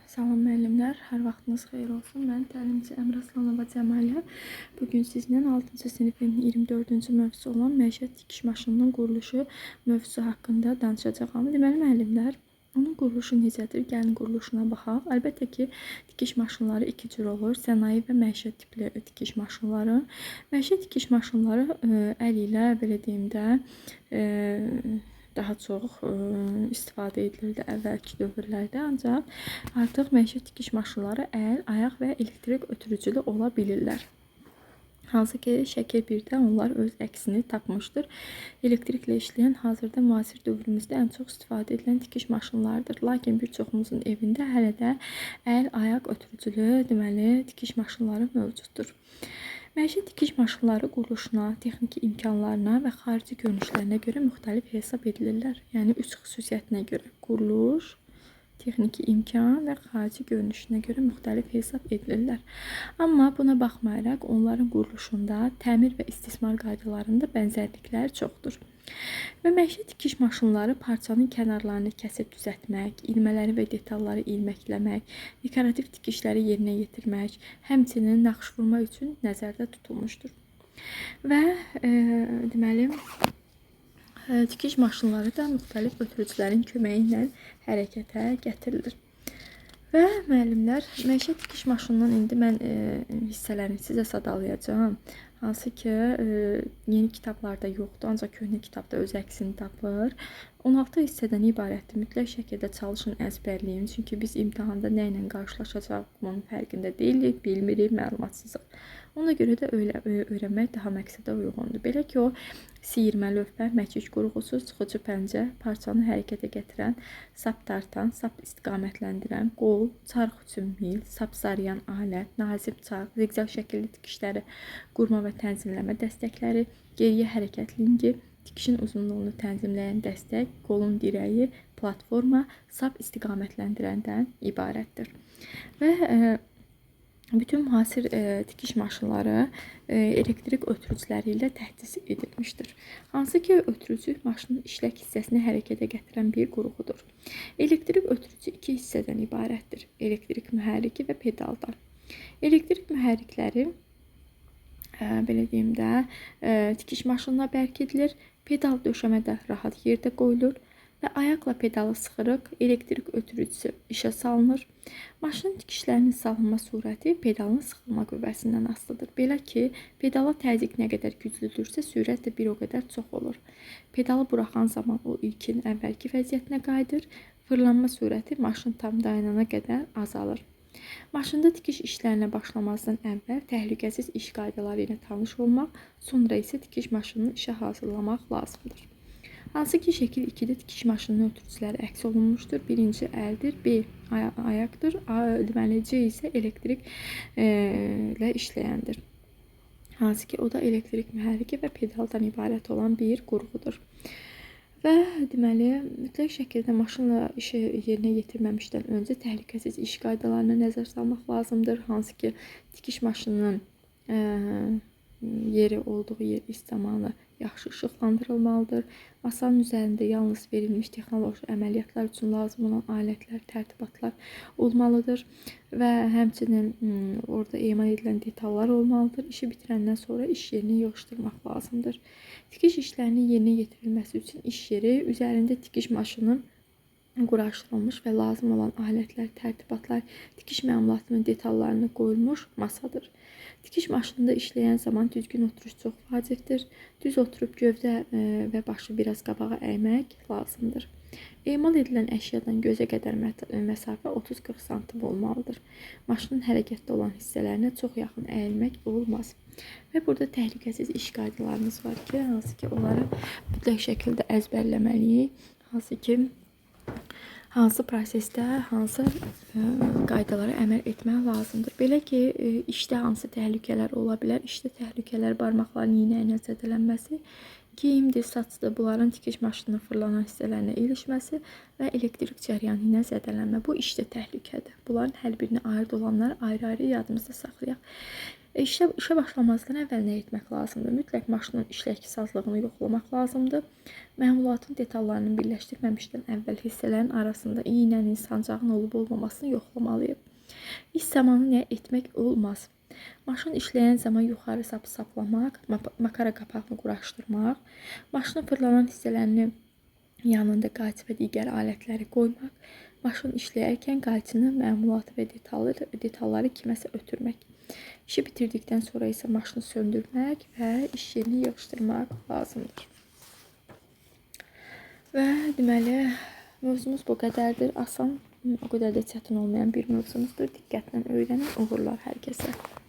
Salam müəllimlər, hər vaxtınız xeyir olsun. Mən təlimçi Əmrə Aslanova Cəmalə. Bugün sizinlə 6-cı sinifin 24-cü mövzusu olan məişət tikiş maşınının quruluşu mövzusu haqqında danışacağam. Deməli müəllimlər, onun quruluşu necədir? Gəlin quruluşuna baxaq. Əlbəttə ki, tikiş maşınları iki cür olur. Sənaye və məişət tipli tikiş maşınları. Məişət tikiş maşınları əl ilə, belə deyim də, daha çox istifadə edilirdi əvvəlki dövrlərdə, ancaq artıq məişət tikiş maşınları əl, ayaq və elektrik ötürücülü ola bilirlər. Hansı ki, şəkil 1-də onlar öz əksini tapmışdır. Elektriklə işləyən hazırda müasir dövrümüzdə ən çox istifadə edilən tikiş maşınlarıdır. Lakin bir çoxumuzun evində hələ də əl, ayaq ötürücülü, deməli, tikiş maşınları mövcuddur. Məişət tikiş maşınları quruluşuna, texniki imkanlarına və xarici görünüşlərinə görə müxtəlif hesab edilirlər. Yəni, 3 xüsusiyyətinə görə quruluş, texniki imkan və xarici görünüşünə görə müxtəlif hesab edilirlər. Amma buna baxmayaraq, onların quruluşunda təmir və istismar qaydalarında bənzərliklər çoxdur. Və məişət tikiş maşınları parçanın kənarlarını kəsib düzəltmək, ilmələri və detalları ilməkləmək, dekorativ tikişləri yerinə yetirmək, həmçinin naxış vurma üçün nəzərdə tutulmuşdur. Və deməli, tikiş maşınları da müxtəlif ötürücülərin köməyi ilə hərəkətə gətirilir. Və müəllimlər, məişət tikiş maşınından indi mən hissələrini sizə sadalayacağım. Hansı ki, yeni kitablarda yoxdur, ancaq köhnə kitabda öz əksini tapır. 16 hissədən ibarətdir. Mütləq şəkildə çalışın əzbərləyin. Çünki biz imtahanda nə ilə qarşılaşacağımın fərqində deyilik, bilmirik, məlumatsızıq. Ona görə də öyrənmək daha məqsədə uyğundur. Belə ki, o siyirmə lövbə, məkik qurğusu, sıxıcı pəncə, parçanı hərəkətə gətirən, sap tartan, sap istiqamətləndirən, qol, çarx üçün mil, sap sarayan alət, nazib çarx, ziqzaq şəkilli tikişləri qurma və tənzimləmə dəstəkləri, geriyə hərəkət lingi, tikişin uzunluğunu tənzimləyən dəstək, qolun dirəyi, platforma, sap istiqamətləndirəndən ibarətdir. Və bütün müasir tikiş maşınları elektrik ötürücüləri ilə təchiz edilmişdir. Hansı ki, ötürücü maşının işlək hissəsini hərəkətə gətirən bir qurğudur. Elektrik ötürücü iki hissədən ibarətdir. Elektrik mühərriki və pedaldan. Elektrik mühərrikləri, belə deyim də, tikiş maşınına bərk edilir. Pedal döşəmədə rahat yerdə qoyulur və ayaqla pedalı sıxırıq, elektrik ötürücüsü işə salınır. Maşının tikişlərinin salınma surəti pedalın sıxılma qüvvəsindən asılıdır. Belə ki, pedala təzyiq nə qədər güclüdürsə, sürət də bir o qədər çox olur. Pedalı buraxan zaman o ilkin əvvəlki vəziyyətinə qayıdır. Fırlanma surəti maşın tam dayanana qədər azalır. Maşında tikiş işlərinə başlamazdan əvvəl təhlükəsiz iş qaydaları ilə tanış olmaq, sonra isə tikiş maşınını işə hazırlamaq lazımdır. Hansı ki, şəkil 2-də tikiş maşınının ötürücüləri əks olunmuşdur. Birinci əldir, B ayaqdır, deməli C isə elektrik ilə işləyəndir. Hansı ki, o da elektrik mühərriki və pedaldan ibarət olan bir qurğudur. Və deməli, mütləq şəkildə maşınla işi yerinə yetirməmişdən öncə təhlükəsiz iş qaydalarına nəzər salmaq lazımdır. Hansı ki, tikiş maşınının yeri olduğu yer iş zamanı yaxşı işıqlandırılmalıdır. Masanın üzərində yalnız verilmiş texnoloji əməliyyatlar üçün lazım olan alətlər, tərtibatlar olmalıdır və həmçinin orada emal edilən detallar olmalıdır. İşi bitirəndən sonra iş yerini yığışdırmaq lazımdır. Tikiş işlərinin yerinə yetirilməsi üçün iş yeri üzərində tikiş maşının quraşdırılmış və lazım olan alətlər, tərtibatlar, tikiş məmulatının detallarını qoyulmuş masadır. Tikiş maşınında işləyən zaman düzgün oturuş çox vacibdir. Düz oturub gövdə və başı biraz qabağa əymək lazımdır. Emal edilən əşyadan gözə qədər məsafə 30-40 sm olmalıdır. Maşının hərəkətdə olan hissələrinə çox yaxın əyilmək olmaz. Və burada təhlükəsiz iş qaydalarımız var ki, hansı ki, onları mütləq şəkildə əzbərləməliyik. Hansı prosesdə hansı qaydalara əməl etmək lazımdır. Belə ki, işdə hansı təhlükələr ola bilər? İşdə təhlükələr barmaqların iynə ilə zədələnməsi, geyimdir, saçdır, bunların tikiş maşınının fırlanan hissələrinə ilişməsi və elektrik cəryanı ilə zədələnmə. Bu işdə təhlükədir. Bunların hər birini ayrı olanları ayrı-ayrı yadımızda saxlayaq. İşə başlamazdan əvvəl nə etmək lazımdır? Mütləq maşının işləksazlığını yoxlamaq lazımdır. Məmulatın detallarını birləşdirməmişdən əvvəl hissələrin arasında iynənin, sancağın olub-olmamasını yoxlamalıyıq. İş zamanı nə etmək olmaz? Maşın işləyən zaman yuxarı sapı saplamaq, makara qapağını quraşdırmaq, maşının fırlanan hissələrini yanında qayçı və digər alətləri qoymaq, maşın işləyərkən qayçını, məmulatı və detalları kiməsə ötürmək. İşi bitirdikdən sonra isə maşını söndürmək və iş yerini yığışdırmaq lazımdır. Və deməli, mövzumuz bu qədərdir. Asan, o qədər də çətin olmayan bir mövzumuzdur. Diqqətlə öyrənin, uğurlar hər kəsə.